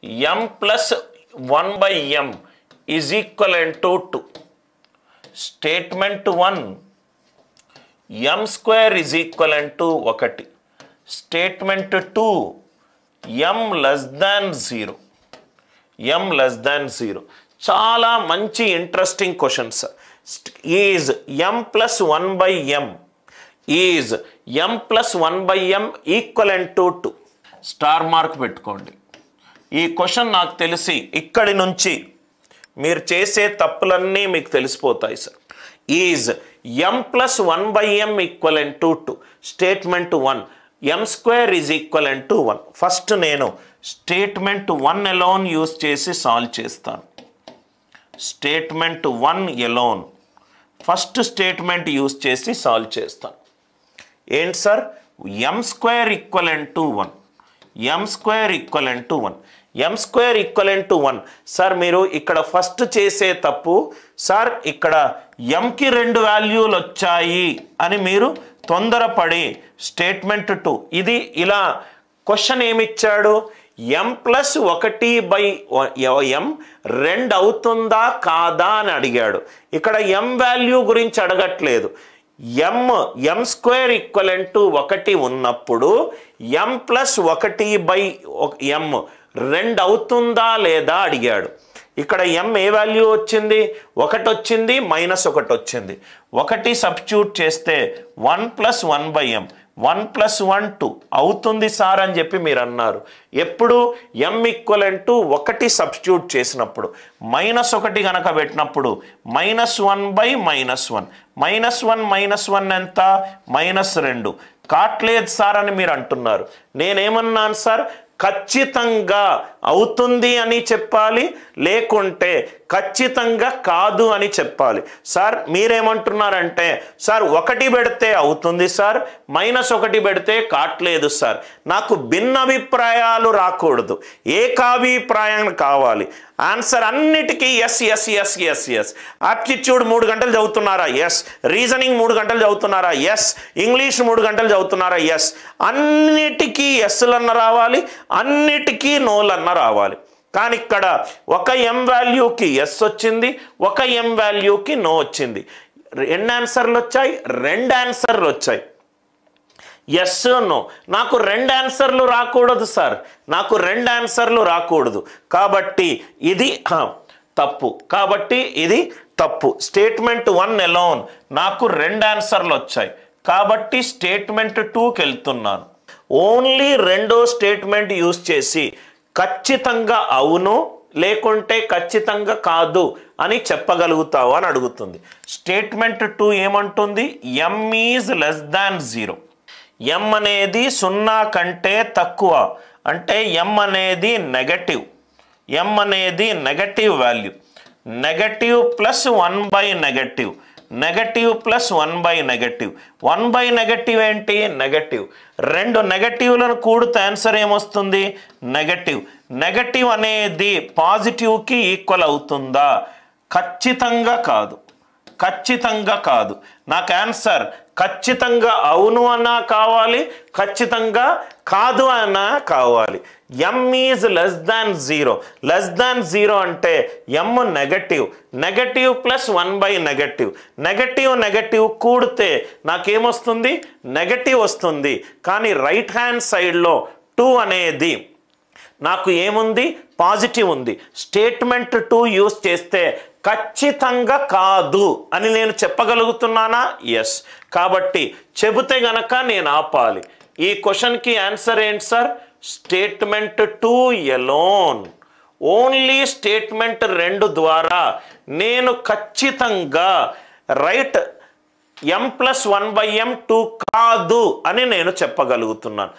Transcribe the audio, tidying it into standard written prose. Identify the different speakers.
Speaker 1: m plus 1 by m is equivalent to 2. Statement 1, m square is equivalent to 1. Statement 2, m less than 0. m less than 0. చాలా మంచి interesting questions. Is m plus 1 by m is m plus 1 by m equivalent to 2. Star mark పెట్టుకోండి. ఈ question నాకు తెలిసి ఇక్కడి నుంచి మీరు చేసే తప్పులన్నీ మీకు తెలిసిపోతాయి sir. Is m plus 1 by m equivalent to 2. Statement 1, m square is equivalent to 1. First నేను స్టేట్మెంట్ 1 అలోన్ యూజ్ చేసి సాల్వ్ చేస్తాను. Statement 1 alone first statement use చేసి సాల్వ్ చేస్తాను. ఏంటి sir? m square equivalent to 1. m square equivalent to 1. m square equivalent to 1. Sir మీరు ఇక్కడ first చేసే తప్పు సార్, ఇక్కడ mకి 2 వాల్యూలు వచ్చాయి అని మీరు తొందరపడి స్టేట్మెంట్ 2 ఇది ఇలా క్వశ్చన్ ఏమిచ్చాడు? m ప్లస్ 1 బై m 2 అవుతుందా కాదా అని అడిగాడు. ఇక్కడ m వాల్యూ గురించి అడగట్లేదు. m స్క్వేర్ ఈక్వలెంట్ టు 1 ఉన్నప్పుడు m ప్లస్ 1 బై m 2 అవుతుందా లేదా అడిగాడు. ఇక్కడ m ఏ వాల్యూ వచ్చింది? 1 వచ్చింది, -1 వచ్చింది. 1 సబ్స్టిట్యూట్ చేస్తే 1 ప్లస్ 1 బై m 1 ప్లస్ 1 2 అవుతుంది సార్ అని చెప్పి మీరు అన్నారు. ఎప్పుడు m ఈక్వలెంట్ టు 1 సబ్స్టిట్యూట్ చేసినప్పుడు. -1 కనుక పెట్టినప్పుడు -1 బై -1 -1 ఎంత? -2. కాట్లేదు సార్ అని మీరు అంటున్నారు. నేనేమన్నాను సార్? ఖచ్చితంగా అవుతుంది అని చెప్పాలి, లేకుంటే ఖచ్చితంగా కాదు అని చెప్పాలి. సార్ మీరేమంటున్నారంటే సార్ 1 పెడితే అవుతుంది సార్, -1 పెడితే కాట్లేదు సార్. నాకు భిన్నాభిప్రాయాలు రాకూడదు, ఏకాభిప్రాయం కావాలి. ఆన్సర్ అన్నిటికీ yes yes yes yes yes. Aptitude 3 గంటలు చదువుతున్నారా? ఎస్. రీజనింగ్ 3 గంటలు చదువుతున్నారా? ఎస్. ఇంగ్లీష్ 3 గంటలు చదువుతున్నారా? ఎస్. అన్నిటికీ ఎస్లన్న రావాలి, అన్నిటికీ నోలన్న రావాలి. కానీ ఇక్కడ ఒక m వాల్యూకి ఎస్ వచ్చింది, ఒక m వాల్యూకి నో వచ్చింది. ఎన్ని ఆన్సర్లు వచ్చాయి? 2 ఆన్సర్లు వచ్చాయి. Yes no. నాకు 2 ఆన్సర్లు రాకూడదు సార్, నాకు 2 ఆన్సర్లు రాకూడదు. కాబట్టి ఇది తప్పు, కాబట్టి ఇది తప్పు. స్టేట్మెంట్ 1 అలోన్ నాకు 2 ఆన్సర్లు వచ్చాయి, కాబట్టి స్టేట్మెంట్ 2కి వెళ్తున్నాను. ఓన్లీ రెండో స్టేట్మెంట్ యూజ్ చేసి ఖచ్చితంగా అవును లేకుంటే ఖచ్చితంగా కాదు అని చెప్పగలుగుతావు అని అడుగుతుంది. స్టేట్మెంట్ 2 ఏమంటుంది? m is less than 0. m అనేది 0 కంటే తక్కువ అంటే m అనేది నెగటివ్. m అనేది negative value. Negative plus 1 by negative, negative plus 1 by negative. 1 by negative ఏంటి? నెగటివ్. 2 నెగటివ్లను కూడితే ఆన్సర్ ఏమొస్తుంది? నెగటివ్. నెగటివ్ అనేది పాజిటివ్కి ఈక్వల్ అవుతుందా? ఖచ్చితంగా కాదు, ఖచ్చితంగా కాదు. నాకు ఆన్సర్ ఖచ్చితంగా అవును అన్నా కావాలి, ఖచ్చితంగా కాదు అన్నా కావాలి. m is less than 0. Less than 0 అంటే m negative, negative plus 1 by negative. Negative negative కూడితే నాకేమొస్తుంది? నెగటివ్ వస్తుంది. కానీ రైట్ హ్యాండ్ సైడ్లో 2 అనేది నాకు ఏముంది? పాజిటివ్ ఉంది. స్టేట్మెంట్ 2 యూజ్ చేస్తే ఖచ్చితంగా కాదు అని నేను చెప్పగలుగుతున్నానా? ఎస్. కాబట్టి చెబితే గనక నేను ఆపాలి. ఈ క్వశ్చన్కి ఆన్సర్ ఏంటి sir? Statement 2 alone. Only statement 2 ద్వారా నేను ఖచ్చితంగా right m plus 1 by m 2 కాదు అని నేను చెప్పగలుగుతున్నాను.